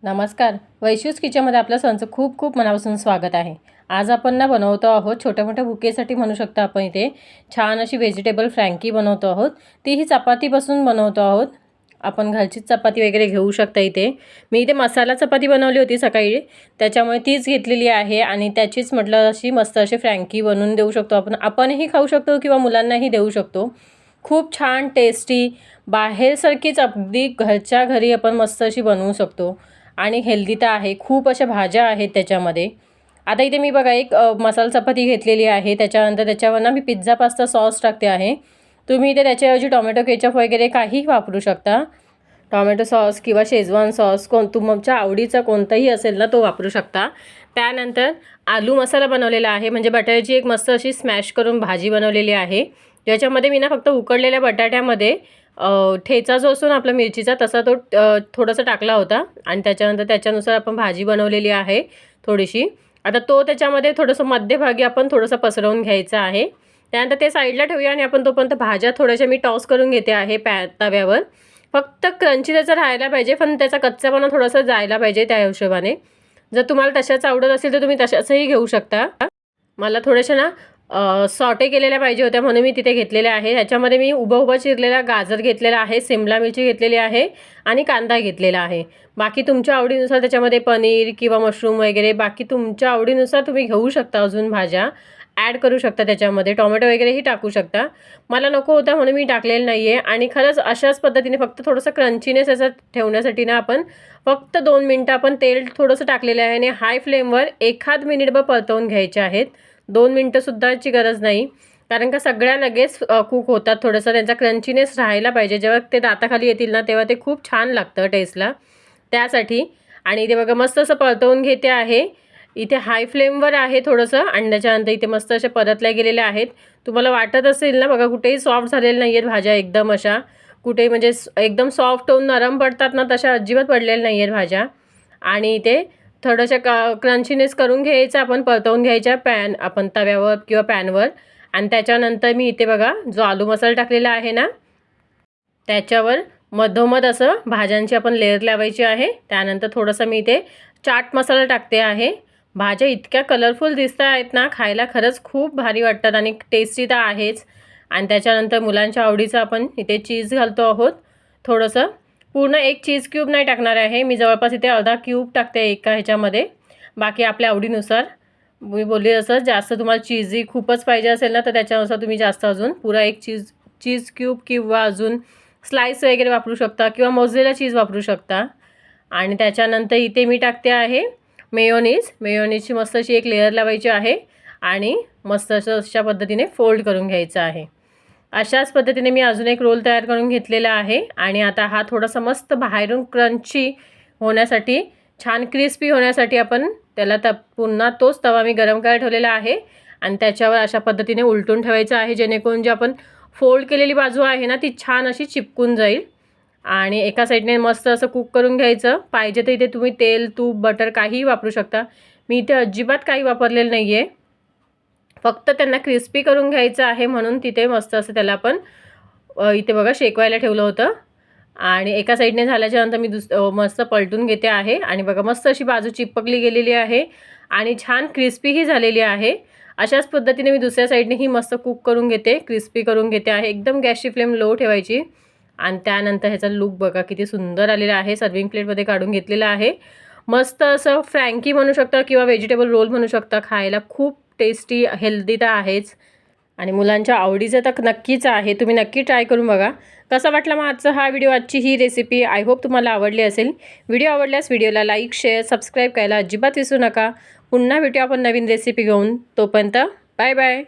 नमस्कार. वैशूज किचनमध्ये आपल्या सर्वांचं खूप खूप मनापासून स्वागत आहे. आज आपण बनवतो आहोत छोट्या मोठ्या बुकेसाठी म्हणू शकता आपण इथे छान अशी व्हेजिटेबल फ्रँकी बनवतो आहोत. तीही चपातीपासून बनवतो आहोत. आपण घरचीच चपाती वगैरे घेऊ शकता इथे. मी इथे मसाला चपाती बनवली होती सकाळी, त्याच्यामुळे तीच घेतलेली आहे आणि त्याचीच म्हटलं अशी मस्त अशी फ्रँकी बनवून देऊ शकतो आपण. आपणही खाऊ शकतो किंवा मुलांनाही देऊ शकतो. खूप छान टेस्टी, बाहेरसारखीच अगदी घरच्या घरी आपण मस्त अशी बनवू शकतो आणि हेल्दी तर आहे. खूप अशा भाज्या आहेत त्याच्यामध्ये. आता इथे मी बघा एक मसाला चपाती घेतलेली आहे. त्याच्यानंतर त्याच्यावर ना मी पिझ्झा पास्ता सॉस टाकते आहे. तुम्ही इथे त्याच्याऐवजी टोमॅटो केचप वगैरे काहीही वापरू शकता. टोमॅटो सॉस किंवा शेजवान सॉस तुमच्या आवडीचा कोणताही असेल ना तो वापरू शकता. त्यानंतर आलू मसाला बनवलेला आहे, म्हणजे बटाट्याची एक मस्त अशी स्मॅश करून भाजी बनवलेली आहे. ज्याच्यामध्ये मी ना फक्त उकडलेल्या बटाट्यामध्ये ठेचा जो असतो ना आपला मिरचीचा तसा तो थोडासा टाकला होता आणि त्याच्यानंतर त्याच्यानुसार आपण भाजी बनवलेली आहे थोडीशी. आता तो त्याच्यामध्ये थोडंसं मध्यभागी आपण थोडंसं पसरवून घ्यायचं आहे. त्यानंतर ते साईडला ठेवूया आणि आपण तोपर्यंत भाज्या थोड्याशा मी टॉस करून घेते आहे तव्यावर. फक्त क्रंची त्याचा राहायला पाहिजे, पण त्याचा कच्चापणा थोडासा जायला पाहिजे त्या हिशोबाने. जर तुम्हाला तशाच आवडत असेल तर तुम्ही तशाचही घेऊ शकता. मला थोड्याशा ना सॉटे केलेल्या पाहिजे होत्या म्हणून मी तिथे घेतलेल्या आहे. ह्याच्यामध्ये मी उभं चिरलेला गाजर घेतलेला आहे, सिमला मिरची घेतलेली आहे आणि कांदा घेतलेला आहे. बाकी तुमच्या आवडीनुसार त्याच्यामध्ये पनीर किंवा मशरूम वगैरे बाकी तुमच्या आवडीनुसार तुम्ही घेऊ शकता. अजून भाज्या ॲड करू शकता त्याच्यामध्ये, टोमॅटो वगैरेही टाकू शकता. मला नको होता म्हणून मी टाकलेलं नाही आहे. आणि खरंच अशाच पद्धतीने फक्त थोडंसं क्रंचीनेस याचा ठेवण्यासाठी ना आपण फक्त 2 मिनटं आपण तेल थोडंसं टाकलेलं आहे आणि हाय फ्लेमवर 1 मिनिटभर परतवून घ्यायचे आहेत. 2 मिनटंसुद्धाची गरज नाही, कारण का सगळ्या लगेच कुक होतात. थोडंसं त्यांचा क्रंचीनेस राहायला पाहिजे. जेव्हा ते दाताखाली येतील ना तेव्हा ते खूप छान लागतं टेस्टला त्यासाठी. आणि इथे बघा मस्त असं परतवून घेते आहे. इथे हाय फ्लेमवर आहे थोडंसं आणि त्याच्यानंतर इथे मस्त अशा परतल्या गेलेल्या आहेत. तुम्हाला वाटत असेल ना बघा कुठेही सॉफ्ट झालेल्या नाही आहेत भाज्या एकदम अशा, कुठेही म्हणजे एकदम सॉफ्ट होऊन नरम पडतात ना तशा अजिबात पडलेल्या नाही आहेत भाज्या. आणि इथे थोडंसं क्रंचीनेस करून घ्यायचं आपण, परतवून घ्यायच्या आपण तव्यावर किंवा पॅनवर. आणि त्याच्यानंतर मी इथे बघा जो आलू मसाला टाकलेला आहे ना त्याच्यावर मधोमध असं भाज्यांची आपण लेअर लावायची आहे. त्यानंतर थोडंसं मी इथे चाट मसाला टाकते आहे. भाज्या इतक्या कलरफुल दिसत आहेत ना, खायला खरंच खूप भारी वाटतात आणि टेस्टी तर आहेच. आणि त्याच्यानंतर मुलांच्या आवडीचं आपण इथे चीज घालतो आहोत थोडंसं. पूर्ण एक चीज क्यूब नाही टाकणार आहे मी, जवळपास इथे अर्धा क्यूब टाकते एका ह्याच्यामध्ये. बाकी आपल्या आवडीनुसार, मी बोलली असं जास्त तुम्हाला चीजी खूपच पाहिजे असेल ना तर त्याच्यानुसार तुम्ही जास्त अजून पुरा एक चीज क्यूब किंवा अजून स्लाइस वगैरे वापरू शकता किंवा मोझरेला चीज वापरू शकता. आणि त्याच्यानंतर इथे मी टाकते आहे मेयोनीजची मस्त अशी एक लेअर लावायची आहे आणि मस्त अशा पद्धतीने फोल्ड करून घ्यायचं आहे. अशाच पद्धतीने मी अजून एक रोल तयार करून घेतलेला आहे. आणि आता हा थोडासा मस्त बाहेरून क्रंची होण्यासाठी, छान क्रिस्पी होण्यासाठी आपण त्याला पुन्हा तोच तवा मी गरम करायला ठेवलेला आहे आणि त्याच्यावर अशा पद्धतीने उलटून ठेवायचं आहे, जेणेकरून जी आपण फोल्ड केलेली बाजू आहे ना ती छान अशी चिपकून जाईल. आणि एका साईडने मस्त असं कुक करून घ्यायचं. पाहिजे तर इथे तुम्ही तेल, तूप, बटर काहीही वापरू शकता. मी इथे अजिबात काही वापरलेलं नाही आहे, फक्त त्यांना क्रिस्पी करून घ्यायचं आहे म्हणून तिथे मस्त असं त्याला आपण इथे बघा शेकवायला ठेवलं होतं. आणि एका साईडने झाल्याच्यानंतर मी मस्त पलटून घेते आहे आणि बघा मस्त अशी बाजू चिपकली गेलेली आहे आणि छान क्रिस्पीही झालेली आहे. अशाच पद्धतीने मी दुसऱ्या साईडनेही मस्त कुक करून घेते, क्रिस्पी करून घेते आहे. एकदम गॅसची फ्लेम लो ठेवायची. आणि त्यानंतर ह्याचा लुक बघा किती सुंदर आलेला आहे. सर्विंग प्लेटमध्ये काढून घेतलेला आहे. मस्त असं फ्रँकी म्हणू शकता किंवा व्हेजिटेबल रोल म्हणू शकता. खायला खूप टेस्टी, हेल्दी तर आहेच आणि मुलांच्या आवडीचं तर नक्कीच आहे. तुम्ही नक्की ट्राय करून बघा. कसा वाटला मग आजची ही रेसिपी. आय होप तुम्हाला आवडली असेल. व्हिडिओ आवडल्यास व्हिडिओला लाईक, शेअर, सबस्क्राईब करायला अजिबात विसरू नका. पुन्हा भेटू आपण नवीन रेसिपी घेऊन. तोपर्यंत बाय बाय.